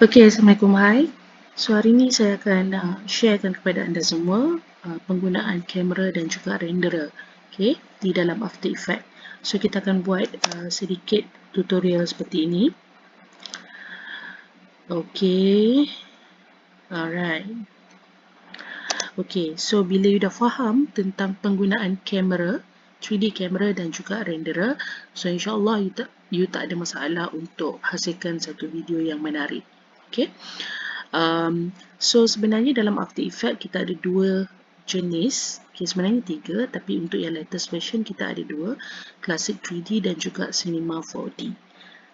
Okey, Assalamualaikum, hai. So, hari ini saya akan sharekan kepada anda semua penggunaan kamera dan juga renderer, okay, di dalam After Effects. So, kita akan buat sedikit tutorial seperti ini. Okey, alright. Okey, so bila you dah faham tentang penggunaan kamera, 3D kamera dan juga renderer, so insyaAllah you tak ada masalah untuk hasilkan satu video yang menarik. Okay. So sebenarnya dalam After Effects kita ada dua jenis, okay, sebenarnya tiga, tapi untuk yang latest version kita ada dua, Classic 3D dan juga Cinema 4D.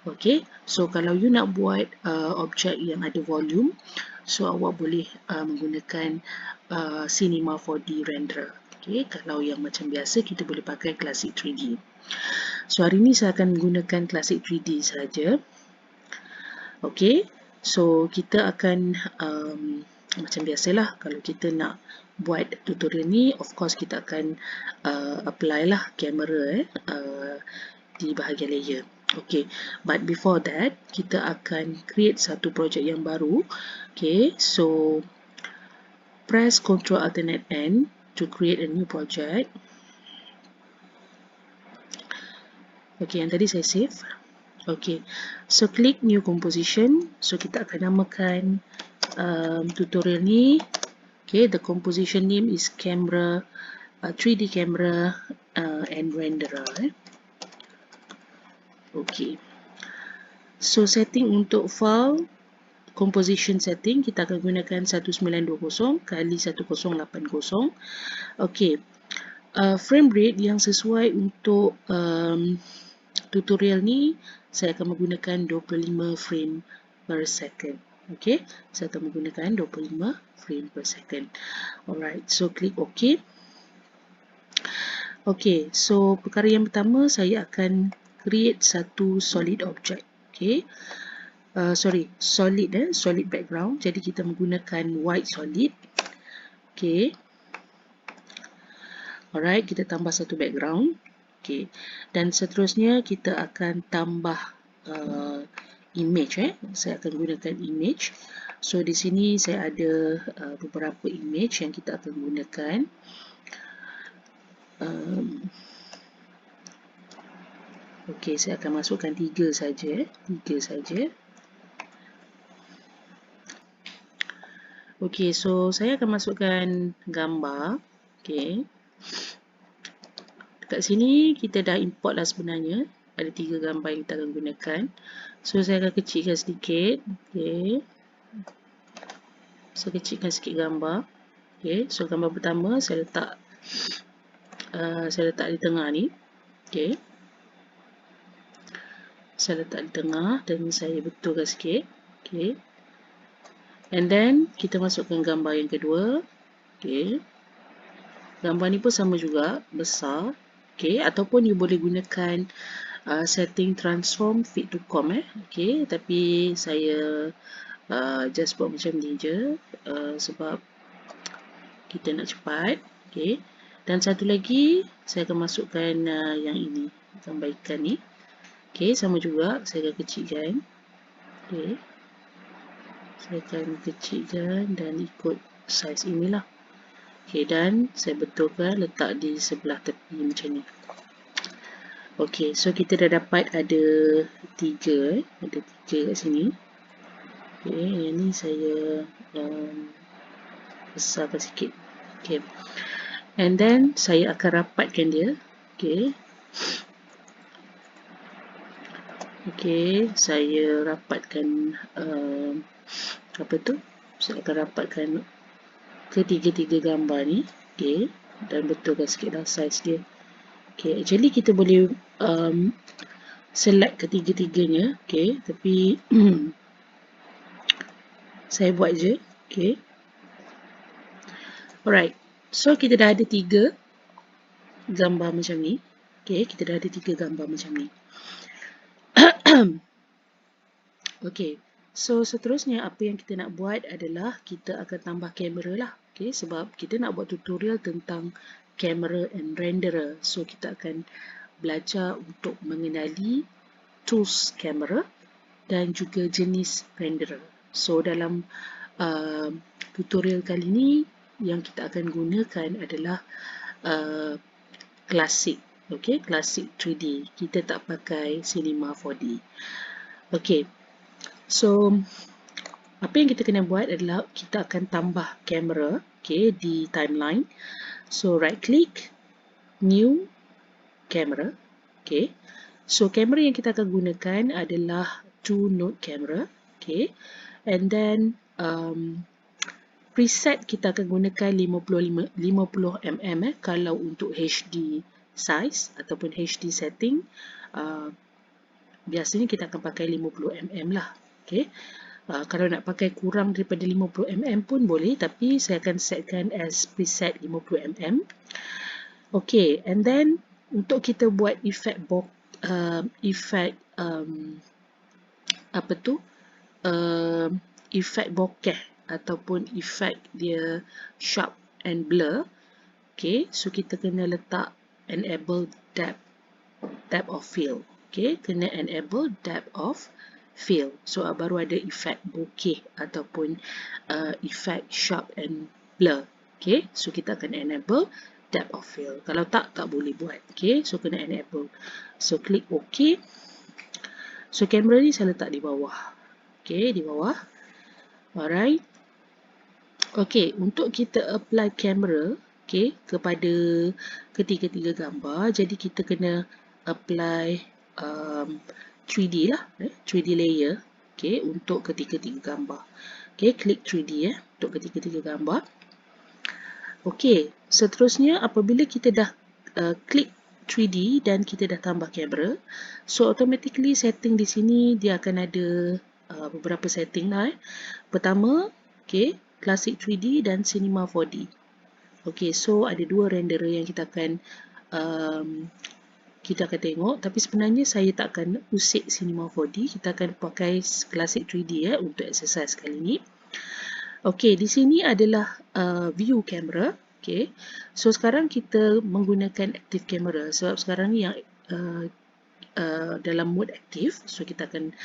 Okay, so kalau you nak buat objek yang ada volume, so awak boleh menggunakan Cinema 4D renderer. Okay, kalau yang macam biasa kita boleh pakai Classic 3D. So hari ini saya akan menggunakan Classic 3D saja. Okay, so kita akan macam biasalah, kalau kita nak buat tutorial ni, of course kita akan apply lah kamera di bahagian layer. Okay, but before that kita akan create satu projek yang baru. Okay, so press Ctrl Alternate N to create a new project. Okay, yang tadi saya save. Okay, so click new composition. So kita akan namakan tutorial ni, okay, the composition name is camera 3D camera and renderer. Okay, so setting untuk file composition setting kita akan gunakan 1920 kali 1080. Okay, frame rate yang sesuai untuk tutorial ni saya akan menggunakan 25 frame per second. Okay, saya akan menggunakan 25 frame per second. Alright, so klik OK. Okay, so perkara yang pertama saya akan create satu solid object. Okay, solid background. Jadi kita menggunakan white solid. Okay, alright, kita tambah satu background. Okay, dan seterusnya kita akan tambah image. Saya akan gunakan image. So di sini saya ada beberapa image yang kita akan gunakan. Okay, saya akan masukkan 3 saja. 3 saja. Okay, so saya akan masukkan gambar. Okay, dekat sini kita dah import lah sebenarnya. Ada 3 gambar yang kita akan gunakan. So saya akan kecilkan sedikit. Okay, saya kecilkan sikit gambar. Okay, so gambar pertama saya letak di tengah ni. Okay, saya letak di tengah dan saya betulkan sikit. Okay, and then kita masukkan gambar yang kedua. Okay, gambar ni pun sama juga, besar. Okay, ataupun you boleh gunakan setting transform fit to com. Okay, tapi saya just buat macam ni je sebab kita nak cepat. Okay, dan satu lagi saya akan masukkan yang ini, gambar ikan ni. Okay, sama juga saya akan kecilkan. Okay, saya akan kecilkan dan ikut saiz inilah. Okay, dan saya betulkan letak di sebelah tepi macam ni. Okay, so kita dah dapat ada 3. Ada 3 kat sini. Okay, yang ni saya besarkan sikit. Okay, and then saya akan rapatkan dia. Okay, okay, saya rapatkan apa tu? Saya akan rapatkan ketiga-tiga gambar ni. Okay, dan betulkan sikit dah saiz dia. Okay, actually kita boleh select ketiga-tiganya. Okay, tapi saya buat je. Okay, alright, so kita dah ada 3 gambar macam ni. Okay, kita dah ada 3 gambar macam ni. Okay, so seterusnya apa yang kita nak buat adalah kita akan tambah kamera lah. Okay, sebab kita nak buat tutorial tentang kamera and renderer. So kita akan belajar untuk mengenali tools kamera dan juga jenis renderer. So dalam tutorial kali ini yang kita akan gunakan adalah Classic. Okay, Classic 3D. Kita tak pakai Cinema 4D. Okay, so apa yang kita kena buat adalah kita akan tambah kamera, okay, di timeline. So right click, new camera. Okay, so kamera yang kita akan gunakan adalah 2-node camera. Okay, and then preset kita akan gunakan 50 mm kalau untuk HD size ataupun HD setting. Biasanya kita akan pakai 50 mm lah. Okay. Kalau nak pakai kurang daripada 50 mm pun boleh, tapi saya akan setkan as preset 50 mm. Okay, and then untuk kita buat efek efek bokeh ataupun efek dia sharp and blur. Okay, so kita kena letak enable depth of field. Okay, kena enable depth of field. So baru ada efek bokeh ataupun efek sharp and blur. Okay, so kita akan enable depth of field. Kalau tak boleh buat. Okay, so kena enable. So klik OK. So kamera ni saya letak di bawah. Okay, di bawah. Alright. Okay, untuk kita apply kamera, okay, kepada ketiga-tiga gambar, jadi kita kena apply 3D lah, 3D layer, okay, untuk ketiga-tiga gambar. Okay, klik 3D untuk ketiga-tiga gambar. Okay, seterusnya apabila kita dah klik 3D dan kita dah tambah kamera, so automatically setting di sini dia akan ada beberapa setting lah. Pertama, okay, Classic 3D dan Cinema 4D. Okay, so ada dua renderer yang kita akan tengok, tapi sebenarnya saya tak akan usik Cinema 4D, kita akan pakai Classic 3D untuk exercise kali ini. Okay, di sini adalah view camera. Okay, so sekarang kita menggunakan active camera sebab sekarang ni yang dalam mode aktif, so kita akan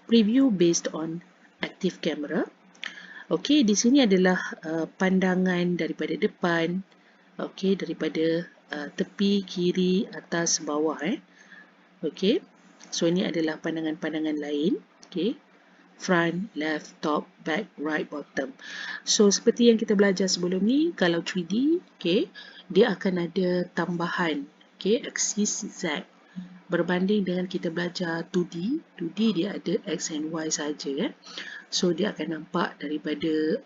preview based on active camera. Okay, di sini adalah pandangan daripada depan, okay, daripada tepi, kiri, atas, bawah. Okay, so ini adalah pandangan-pandangan lain. Okay, front, left, top, back, right, bottom. So seperti yang kita belajar sebelum ni, kalau 3D, okay, dia akan ada tambahan, okay, axis Z. Berbanding dengan kita belajar 2D, dia ada X and Y saja. So dia akan nampak daripada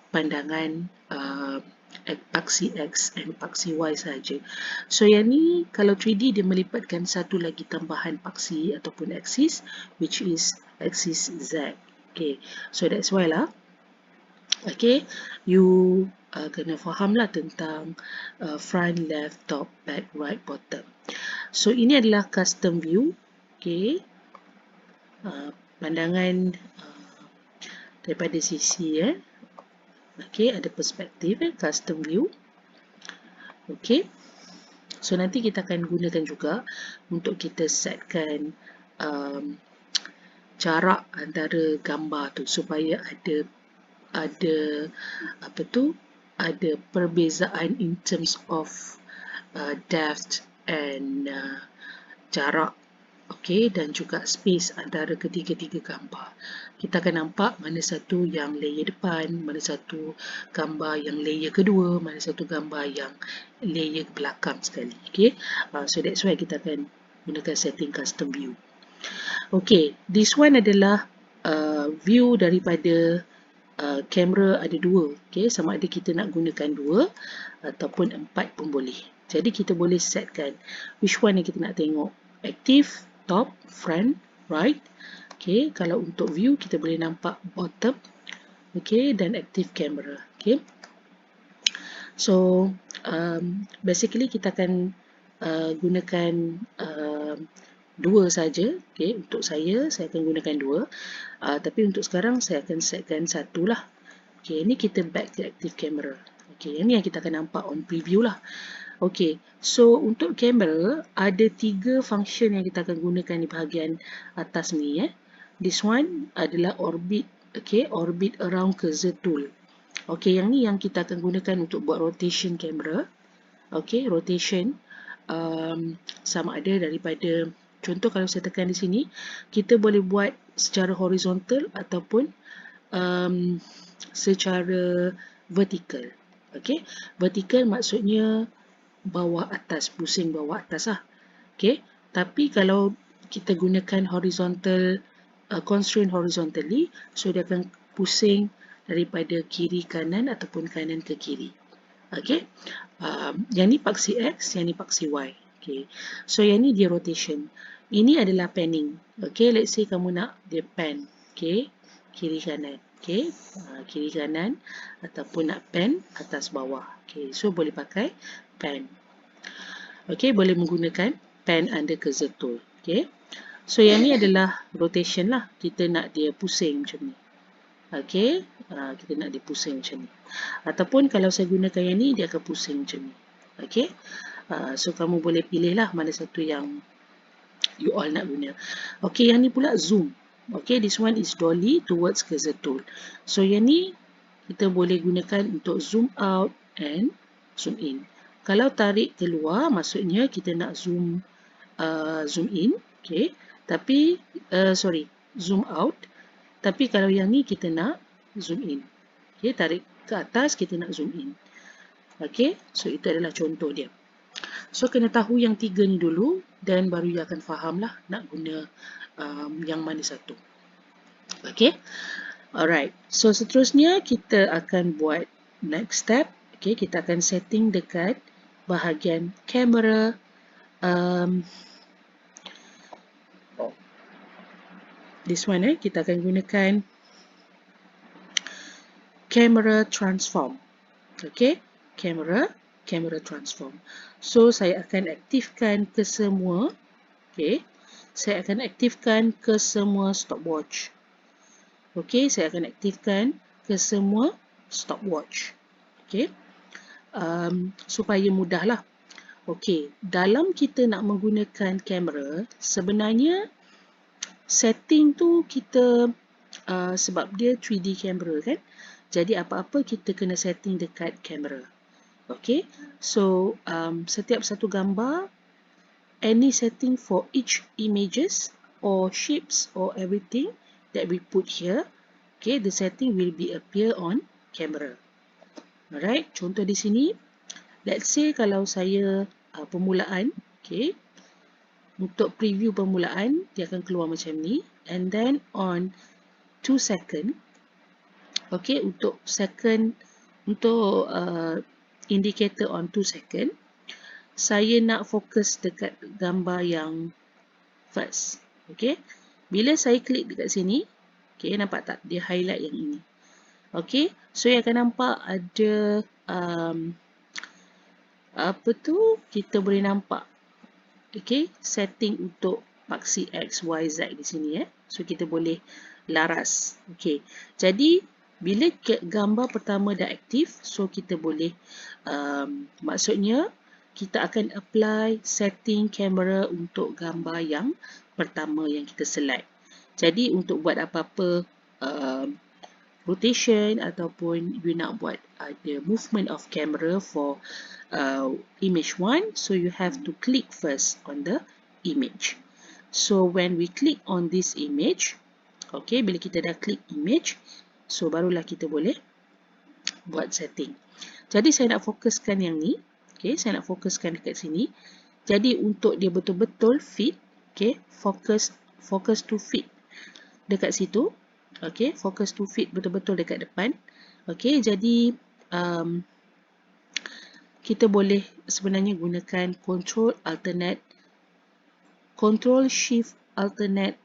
pandangan paksi X and paksi Y saja. So yang ni kalau 3D dia melipatkan satu lagi tambahan paksi ataupun axis, which is axis Z. Okay, so that's why lah. Okay, you kena faham lah tentang front, left, top, back, right, bottom. So ini adalah custom view. Okay, pandangan daripada sisi okay, ada perspektif custom view. Okay, so nanti kita akan gunakan juga untuk kita setkan jarak antara gambar tu supaya ada perbezaan in terms of depth and jarak, okay, dan juga space antara ketiga-tiga gambar. Kita akan nampak mana satu yang layer depan, mana satu gambar yang layer kedua, mana satu gambar yang layer belakang sekali. Okay, so that's why kita akan gunakan setting custom view. Okay, this one adalah view daripada kamera ada dua. Okay, sama ada kita nak gunakan 2 ataupun 4 pun boleh. Jadi kita boleh setkan which one yang kita nak tengok. Active, top, front, right. Okay, kalau untuk view kita boleh nampak bottom, okay, dan active camera. Okay, so basically kita akan gunakan 2 saja. Okay, untuk saya akan gunakan 2. Tapi untuk sekarang saya akan setkan 1 lah. Okay, ini kita back to active camera. Okay, ini yang kita akan nampak on preview lah. Okay, so untuk kamera ada 3 function yang kita akan gunakan di bahagian atas ni. This one adalah orbit, okay, orbit around cursor tool. Okay, yang ni yang kita akan gunakan untuk buat rotation kamera. Okay, rotation sama ada daripada, contoh kalau saya tekan di sini, kita boleh buat secara horizontal ataupun secara vertical. Okay, vertical maksudnya bawah atas, pusing bawah atas lah. Okay, tapi kalau kita gunakan horizontal, constraint horizontally, so dia akan pusing daripada kiri kanan ataupun kanan ke kiri. Okay, yang ni paksi X, yang ni paksi Y. Okay, so yang ni dia rotation. Ini adalah panning. Okay, let's say kamu nak dia pan. Okay, kiri kanan. Okay, kiri kanan ataupun nak pan atas bawah. Okay, so boleh pakai pan. Okay, boleh menggunakan pan under cursor tool. Okay, so yang ni adalah rotation lah. Kita nak dia pusing macam ni. Okay, kita nak dia pusing macam ni. Ataupun kalau saya gunakan yang ni, dia akan pusing macam ni. Okay, so kamu boleh pilih lah mana satu yang you all nak guna. Okay, yang ni pula zoom. Okay, this one is dolly towards cursor tool. So yang ni kita boleh gunakan untuk zoom out and zoom in. Kalau tarik keluar, maksudnya kita nak zoom in. Okay, tapi zoom out. Tapi kalau yang ni kita nak zoom in. Okay, tarik ke atas, kita nak zoom in. Okay, so itu adalah contoh dia. So kena tahu yang tiga ni dulu, dan baru you akan faham lah nak guna yang mana satu. Okay, alright. So seterusnya kita akan buat next step. Okay, kita akan setting dekat bahagian kamera. This one kita akan gunakan camera transform. Okay, camera transform. So saya akan aktifkan ke semua. Okay, saya akan aktifkan ke semua stopwatch. Okay, saya akan aktifkan ke semua stopwatch. Okay, supaya mudahlah. Okay, dalam kita nak menggunakan kamera, sebenarnya setting tu kita sebab dia 3D camera kan, jadi apa-apa kita kena setting dekat kamera. Okay, so setiap satu gambar, any setting for each images or shapes or everything that we put here, okay, the setting will be appear on camera. Alright, contoh di sini, let's say kalau saya permulaan, okay, untuk preview permulaan, dia akan keluar macam ni. And then on 2 second, okay, untuk indicator on 2 second, saya nak fokus dekat gambar yang first. Okay, bila saya klik dekat sini, okay, nampak tak dia highlight yang ini. Okay, so yang akan nampak ada kita boleh nampak, okay, setting untuk paksi X, Y, Z di sini. So kita boleh laras. Okay, jadi bila gambar pertama dah aktif, so kita boleh maksudnya kita akan apply setting kamera untuk gambar yang pertama yang kita select. Jadi untuk buat apa-apa rotation ataupun you nak buat the movement of camera for image 1, so you have to click first on the image. So when we click on this image, okay, bila kita dah klik image, so barulah kita boleh buat setting. Jadi saya nak fokuskan yang ni. Okay, saya nak fokuskan dekat sini. Jadi untuk dia betul-betul fit, okay, focus to fit dekat situ. Okay, focus to fit betul-betul dekat depan. Okay, jadi kita boleh sebenarnya gunakan control shift alternate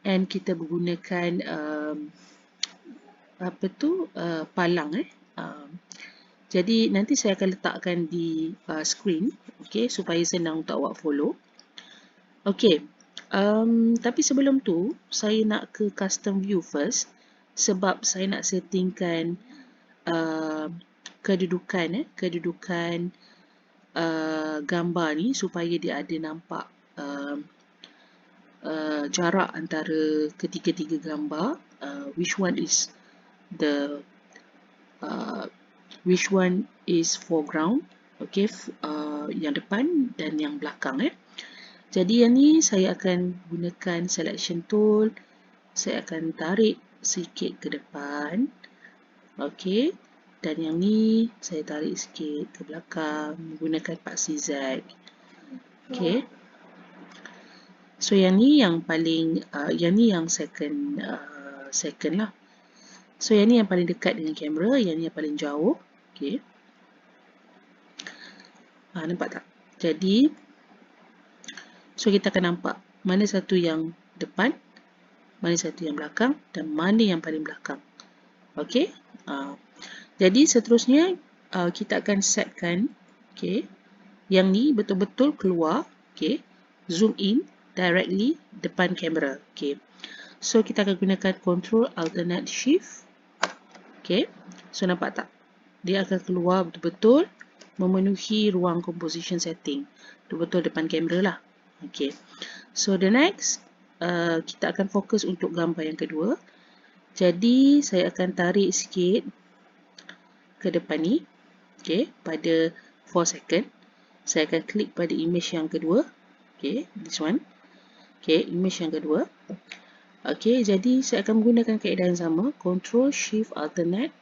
and kita menggunakan palang. Jadi nanti saya akan letakkan di screen, okay, supaya senang untuk awak follow. Okay, tapi sebelum tu saya nak ke custom view first, sebab saya nak settingkan kedudukan gambar ni supaya dia ada nampak jarak antara ketiga-tiga gambar, which one is the which one is foreground, okay, yang depan dan yang belakang. Jadi yang ni saya akan gunakan selection tool, saya akan tarik sikit ke depan, okay, dan yang ni saya tarik sikit ke belakang menggunakan paksi Z. Okay, so yang ni yang paling yang ni yang second lah. So yang ni yang paling dekat dengan kamera, yang ni yang paling jauh. Okay, nampak tak? Jadi so kita akan nampak mana satu yang depan, mana satu yang belakang dan mana yang paling belakang. Okay, jadi seterusnya kita akan setkan, okay, yang ni betul-betul keluar, okay, zoom in directly depan kamera. Okay, so kita akan gunakan Control Alternate Shift. Okay, so nampak tak? Dia akan keluar betul-betul memenuhi ruang composition setting, betul-betul depan kamera lah. Okay, so the next kita akan fokus untuk gambar yang kedua. Jadi saya akan tarik sikit ke depan ni, okay, pada 4 second. Saya akan klik pada image yang kedua, okay, this one, okay, image yang kedua. Okay, jadi saya akan menggunakan kaedah yang sama, Control Shift Alternate.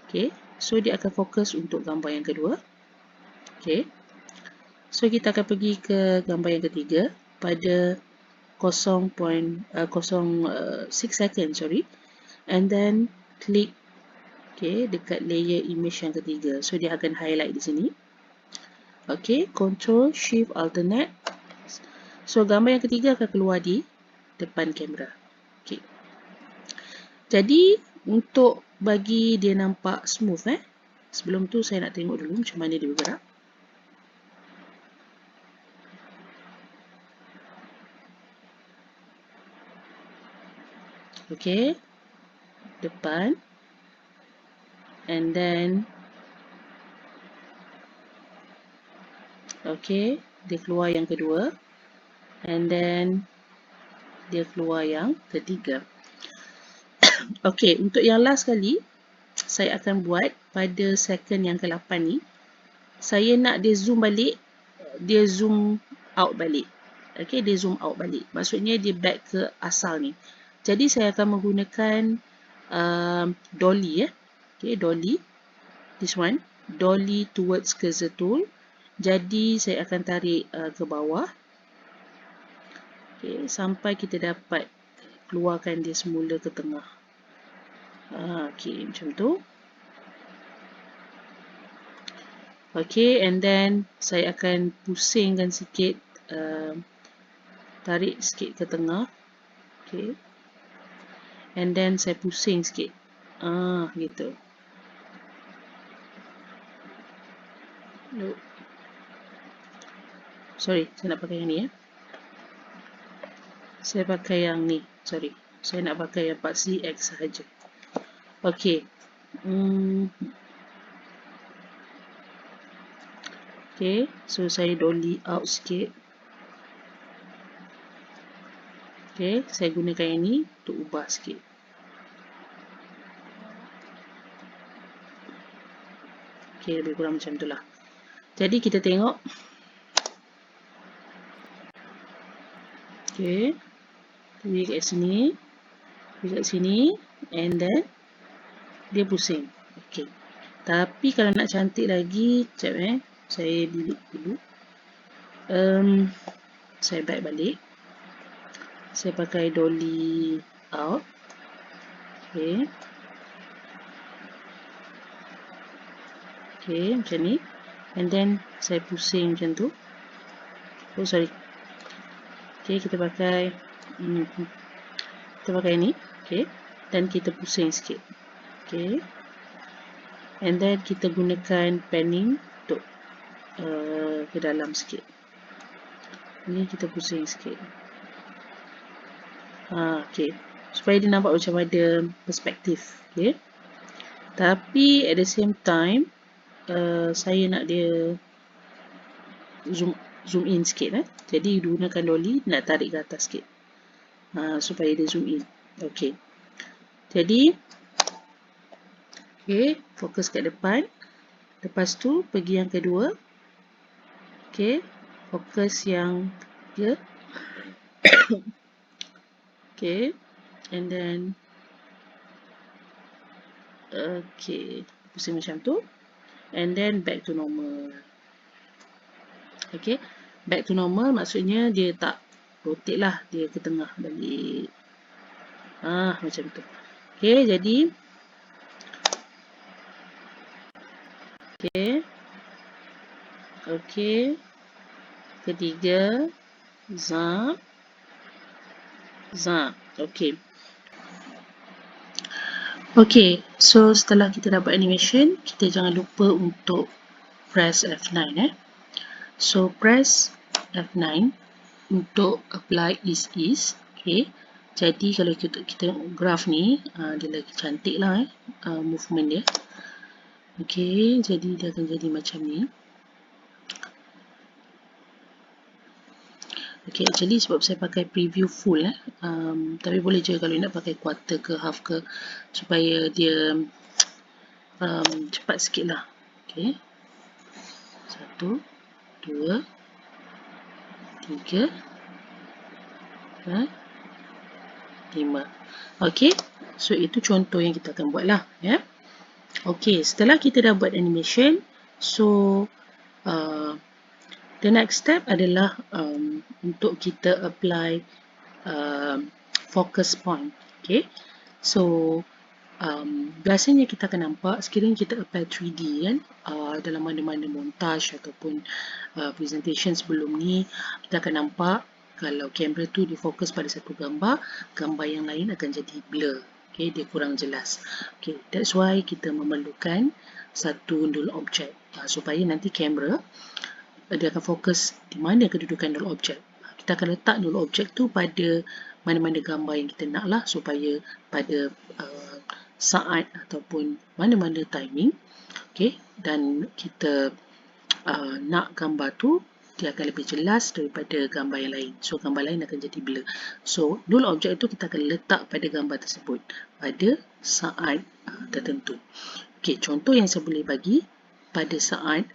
Okay, so dia akan fokus untuk gambar yang kedua. Okay, so kita akan pergi ke gambar yang ketiga pada 0.06 second, sorry, and then klik, okay, dekat layer image yang ketiga. So dia akan highlight di sini. Okay, Control Shift Alternate. So gambar yang ketiga akan keluar di depan kamera. Okay, jadi untuk bagi dia nampak smooth, sebelum tu saya nak tengok dulu macam mana dia bergerak. Okay, depan, and then okay, dia keluar yang kedua, and then dia keluar yang ketiga. Okay, untuk yang last kali saya akan buat pada second yang ke-8 ni. Saya nak dia zoom balik, dia zoom out balik. Okay, dia zoom out balik. Maksudnya dia back ke asal ni. Jadi saya akan menggunakan dolly, okay, dolly, this one, dolly towards cursor tool. Jadi saya akan tarik ke bawah, okay, sampai kita dapat keluarkan dia semula ke tengah. Okay, macam tu. Okay, and then saya akan pusingkan sikit, tarik sikit ke tengah. Okay, and then saya pusing sikit, gitu. Sorry, saya nak pakai yang ni, saya pakai yang ni, sorry, saya nak pakai yang paksi X sahaja. Okay, okay, so saya dolly out sikit. Okay, saya gunakan yang ni untuk ubah sikit. Okay, lebih kurang macam tu lah. Jadi kita tengok. Okay, pergi kat sini, pergi kat sini, and then dia pusing. Okay, tapi kalau nak cantik lagi, sekejap saya delete dulu. Saya back balik. Saya pakai dolly out. Okay, okay, macam ni, and then saya pusing macam tu. Oh, sorry. Okay, kita pakai ni, okay, dan kita pusing sikit. Okay, and then kita gunakan panning untuk ke dalam sikit. Ni kita pusing sikit. Okay, supaya dia nampak macam ada perspektif. Okay, tapi at the same time saya nak dia zoom in sikit. Jadi gunakan dolly, nak tarik ke atas sikit. supaya dia zoom in. Okey. Jadi, fokus kat depan. Lepas tu, pergi yang kedua. Okey, fokus yang ketiga. Okey, and then, pusing macam tu. And then, back to normal. Okey, back to normal maksudnya dia tak rotate lah, dia ke tengah balik. Macam tu. Okey, jadi okey. Ketiga, zap. Okey. Okey, so setelah kita dapat animation, kita jangan lupa untuk press F9 So press F9 untuk apply ease. Okey. Jadi kalau kita tengok graf ni, dia lagi cantik lah movement dia. Okey, jadi dia akan jadi macam ni. Okey, actually sebab saya pakai preview full tapi boleh je kalau nak pakai quarter ke half ke supaya dia cepat sikit lah. Okey. 1, 2, 3, 4, 5. Okey, so itu contoh yang kita akan buat lah. Okey, setelah kita dah buat animation, so the next step adalah untuk kita apply focus point. Okey, so biasanya kita akan nampak sekiranya kita apply 3D dalam mana-mana montage ataupun presentation sebelum ni, kita akan nampak kalau kamera tu difokus pada satu gambar, gambar yang lain akan jadi blur. Okay, dia kurang jelas. Okay, that's why kita memerlukan satu null object supaya nanti kamera dia akan fokus di mana kedudukan null object. Kita akan letak null object tu pada mana-mana gambar yang kita nak lah supaya pada saat ataupun mana-mana timing, okay, dan kita nak gambar tu dia akan lebih jelas daripada gambar yang lain. So gambar lain akan jadi blur. So null object tu kita akan letak pada gambar tersebut pada saat tertentu. Okay, contoh yang saya boleh bagi pada saat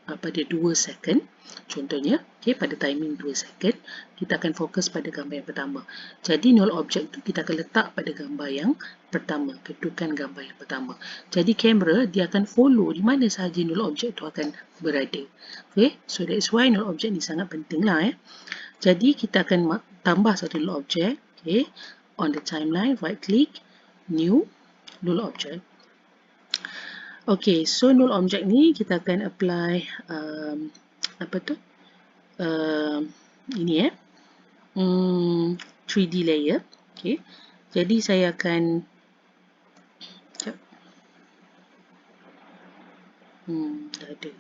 pada 2 second. Contohnya, okay, pada timing 2 second, kita akan fokus pada gambar yang pertama. Jadi null object tu kita akan letak pada gambar yang pertama, kedudukan gambar yang pertama. Jadi kamera dia akan follow di mana sahaja null object tu akan berada. Okay, so that's why null object ni sangat penting lah. Jadi kita akan tambah satu null object. Okay, on the timeline, right click, new, null object. Okay, so null object ni kita akan apply ini 3D layer. Okay, jadi saya akan dah ada.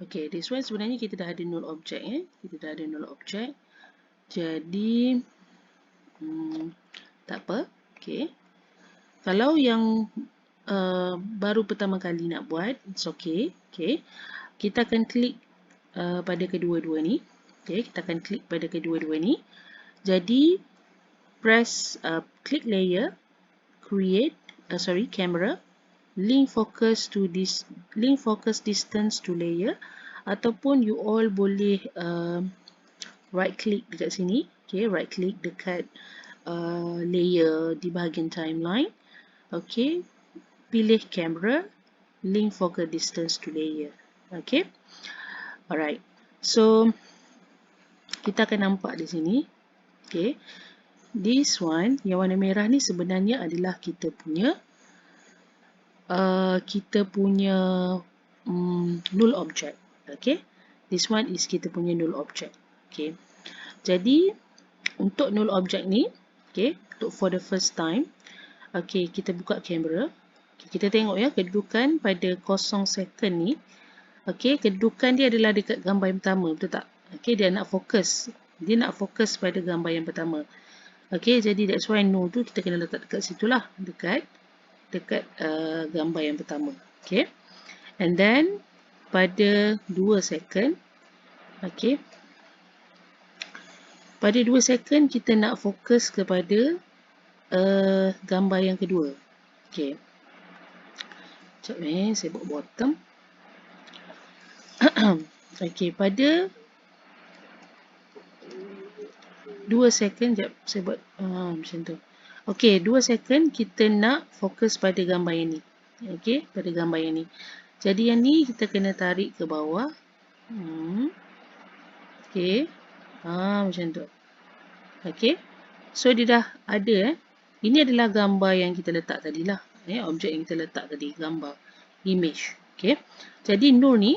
Okay, this one sebenarnya kita dah ada null object kita dah ada null object. Jadi tak apa. Okay, kalau yang baru pertama kali nak buat, it's okay. Okay, kita akan klik pada kedua-dua ni. Okay, kita akan klik pada kedua-dua ni. Jadi press click layer, create camera, link focus distance to layer, ataupun you all boleh right click dekat sini. Okay, right click dekat layer di bahagian timeline. Okay, pilih camera, link focus distance to layer. Okay, alright. So kita akan nampak di sini. Okay, this one yang warna merah ni sebenarnya adalah kita punya null object. Okay, this one is kita punya null object. Okay, jadi untuk null object ni, okay, untuk for the first time, okay, kita buka kamera. Okay, kita tengok kedudukan pada 0 second ni. Okay, kedudukan dia adalah dekat gambar yang pertama, betul tak? Okay, dia nak fokus pada gambar yang pertama. Okay, jadi that's why no tu kita kena letak dekat situ lah, dekat dekat gambar yang pertama. Okay. And then pada 2 second, okay, pada 2 second kita nak fokus kepada gambar yang kedua. Okay. Sekejap saya buat bottom. Okay, pada 2 second, sekejap saya buat macam tu. Okay, 2 second kita nak fokus pada gambar yang ni. Okay, pada gambar yang ni. Jadi yang ni kita kena tarik ke bawah. Okay, macam tu. Okay, so dia dah ada. Ini adalah gambar yang kita letak tadi lah. Objek yang kita letak tadi, gambar, image. Okay, jadi Nur ni,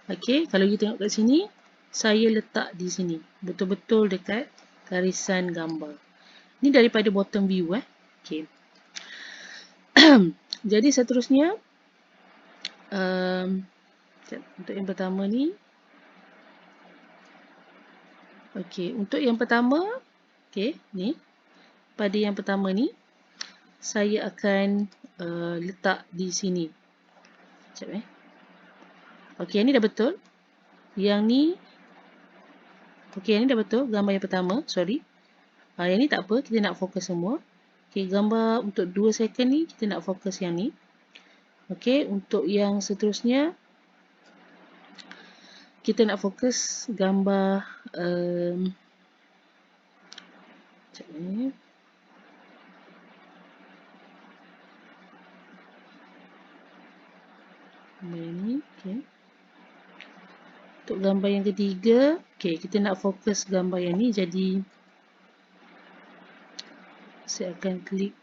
okay, kalau you tengok kat sini, saya letak di sini, betul-betul dekat garisan gambar. Ini daripada bottom view. Okay. Jadi seterusnya, untuk yang pertama ni, okay, untuk yang pertama, okay, ni, pada yang pertama ni, saya akan letak di sini. Sekejap. Okay, yang ni dah betul. Yang ni, okay, yang ni dah betul. Gambar yang pertama, sorry. Yang ni tak apa, kita nak fokus semua. Okay, gambar untuk 2 second ni, kita nak fokus yang ni. Okay, untuk yang seterusnya, kita nak fokus gambar sekejap ni. Gambar yang ni, okay. Untuk gambar yang ketiga, okay, kita nak fokus gambar yang ni, jadi saya akan klik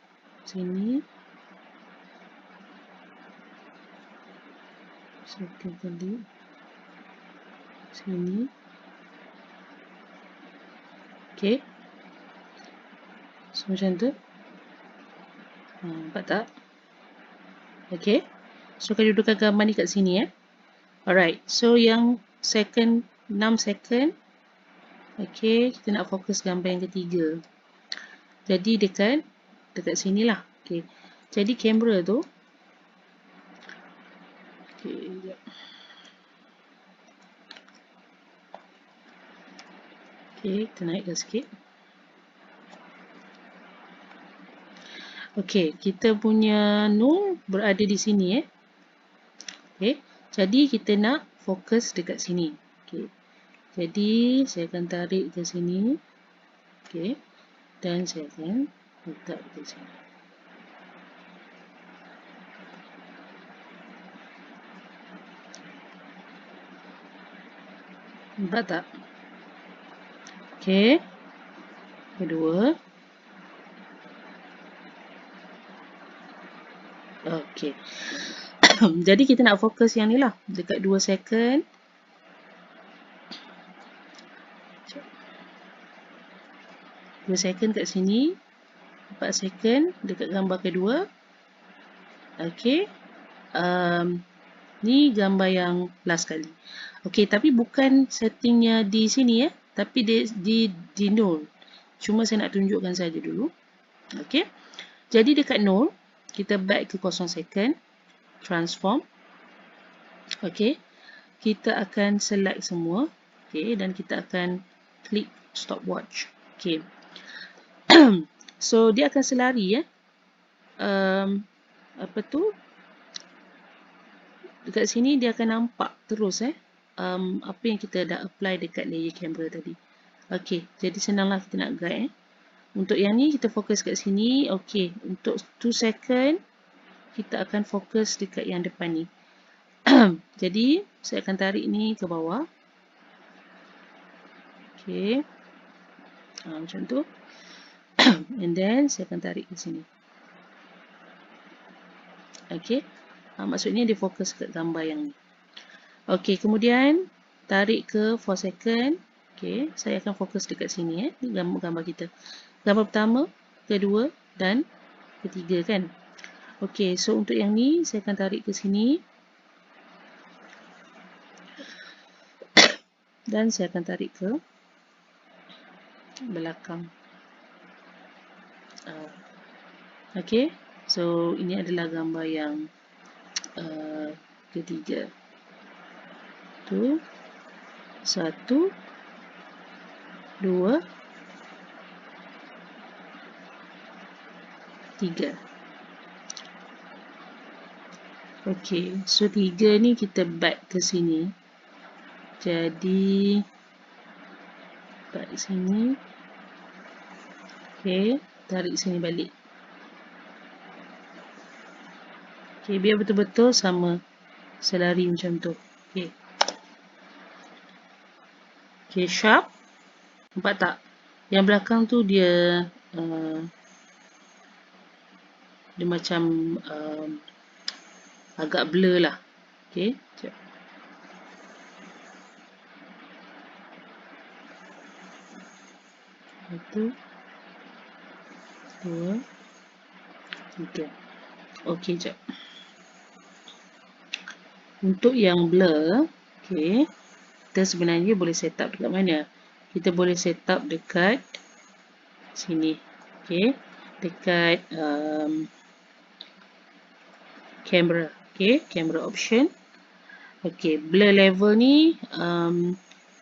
sini. Saya akan klik sini. Okay. So, macam tu. Nampak tak? Okay. So, kalau dudukkan gambar ni kat sini. Alright. So, yang second, 6 second. Okay. Kita nak fokus gambar yang ketiga. Jadi, dekat sini lah. Okay. Jadi, kamera tu. Okay. Okay. Kita naikkan sikit. Okay, kita punya Nur berada di sini. Okay, jadi kita nak fokus dekat sini. Okay, jadi saya akan tarik ke sini. Okay, dan saya akan letak ke sini. Nampak tak? Okay, kedua. Okay. Jadi kita nak fokus yang ni lah. Dekat 2 second. 2 second kat sini. 4 second dekat gambar kedua. Okay. Ni gambar yang last kali. Okay, tapi bukan settingnya di sini tapi di Nur. Cuma saya nak tunjukkan saja dulu. Okay. Jadi dekat Nur, kita back ke 0 second. Transform. Okay. Kita akan select semua. Okay. Dan kita akan klik stopwatch. Okay. So, dia akan selari apa tu? Dekat sini dia akan nampak terus apa yang kita dah apply dekat layer camera tadi. Okay. Jadi senanglah kita nak guide. Untuk yang ni kita fokus kat sini. Okay. Untuk 2 second kita akan fokus dekat yang depan ni. Jadi, saya akan tarik ni ke bawah. Okay. Macam tu. And then, saya akan tarik ke sini. Okay. Maksudnya, dia fokus ke gambar yang ni. Okay. Kemudian, tarik ke 4 second. Okay. Saya akan fokus dekat sini. Ni gambar kita. Gambar pertama, kedua dan ketiga kan. Okay. So, untuk yang ni, saya akan tarik ke sini. Dan saya akan tarik ke belakang. Okay. So ini adalah gambar yang ketiga. Tu 1, 2, 3. Okey, so 3 ni kita back ke sini. Jadi back sini. Okey, tarik sini balik. Okey, biar betul-betul sama selari macam tu. Okey. Okey, sharp. Nampak tak? Yang belakang tu dia dia macam agak blur lah. Okey, sekejap. Satu, 2, 3. Okey, sekejap. Untuk yang blur, okey, kita sebenarnya boleh set up dekat mana? Kita boleh set up dekat sini. Okey, dekat camera. Okey, camera option. Okey, blur level ni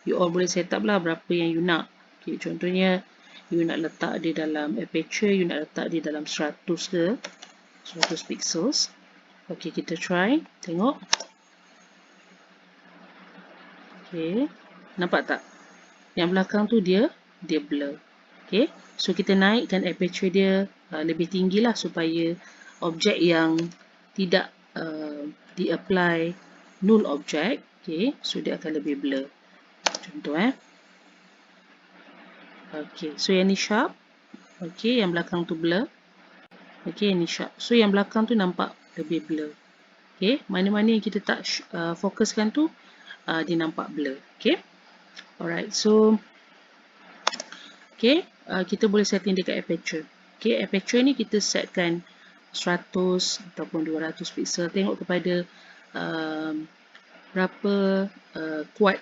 you all boleh set up lah berapa yang you nak. Okey, contohnya you nak letak dia dalam aperture, you nak letak dia dalam 100 ke 100 pixels. Okey, kita try, tengok. Okey, nampak tak? Yang belakang tu dia blur. Okey, so kita naikkan aperture dia lebih tinggi lah supaya objek yang tidak di-apply null object, okey, so dia akan lebih blur. Contoh okey, so yang ni sharp. Okey, yang belakang tu blur. Okey, yang ni sharp. So yang belakang tu nampak lebih blur. Okey, mana-mana yang kita tak fokuskan tu dia nampak blur. Okey. Alright, so okey, kita boleh setting dekat aperture. Okey, aperture ni kita setkan 100 ataupun 200 pixel. Tengok kepada berapa kuat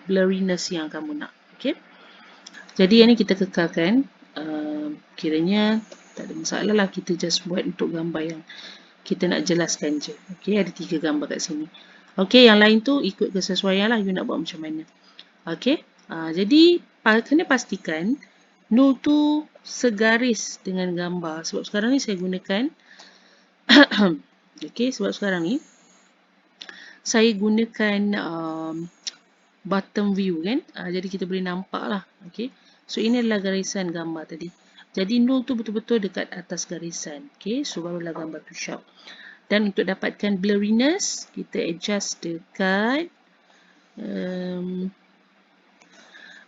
blurriness yang kamu nak. Okey. Jadi yang ni kita kekalkan. Kiranya tak ada masalah lah, kita just buat untuk gambar yang kita nak jelaskan je. Okey, ada 3 gambar kat sini. Okey, yang lain tu ikut kesesuaian lah, you nak buat macam mana. Okey, jadi kena pastikan null tu segaris dengan gambar. Sebab sekarang ni saya gunakan okey, sebab sekarang ni saya gunakan bottom view kan. Jadi kita boleh nampak lah. Okey, so ini adalah garisan gambar tadi. Jadi null tu betul-betul dekat atas garisan. Okey, so barulah gambar tu sharp. Dan untuk dapatkan blurriness, kita adjust dekat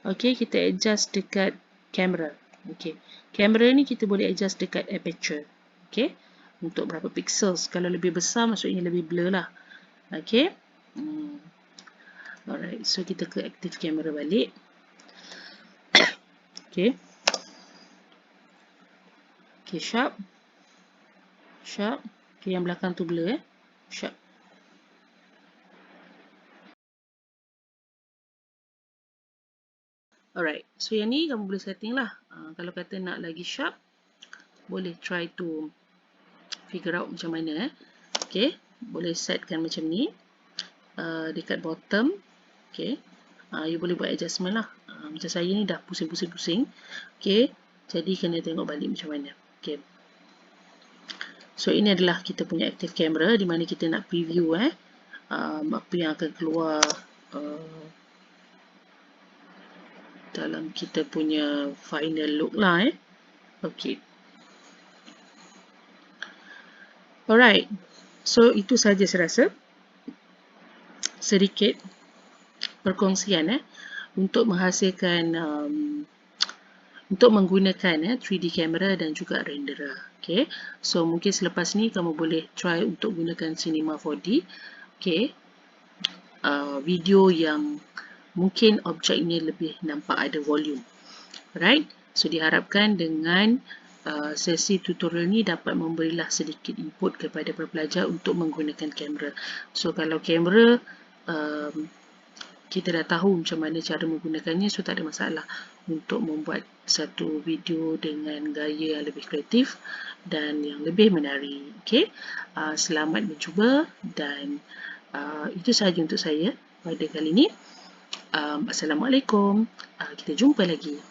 okey, kita adjust dekat kamera. Okey, kamera ni kita boleh adjust dekat aperture. Okey, untuk berapa pixels. Kalau lebih besar maksudnya lebih blur lah. Okey. Alright, so kita ke active camera balik. Okey. Okey, sharp. Sharp. Okey, yang belakang tu blur sharp. Alright, so yang ni kamu boleh setting lah. Kalau kata nak lagi sharp, boleh try to figure out macam mana. Okay, boleh setkan macam ni. Dekat bottom. Okay, you boleh buat adjustment lah. Macam saya ni dah pusing-pusing-pusing. Okay, jadi kena tengok balik macam mana. Okay, so ini adalah kita punya active camera di mana kita nak preview apa yang akan keluar dalam kita punya final look lah Okay. Alright. So itu saja saya rasa. Sedikit perkongsian untuk menghasilkan untuk menggunakan 3D camera dan juga renderer. Okay. So mungkin selepas ni kamu boleh try untuk gunakan Cinema 4D. Okay. Video yang mungkin objeknya lebih nampak ada volume. Right? So diharapkan dengan sesi tutorial ni dapat memberilah sedikit input kepada pelajar untuk menggunakan kamera. So kalau kamera kita dah tahu macam mana cara menggunakannya, so tak ada masalah untuk membuat satu video dengan gaya yang lebih kreatif dan yang lebih menarik. Okay? Selamat mencuba dan itu sahaja untuk saya pada kali ini. Assalamualaikum. Kita jumpa lagi.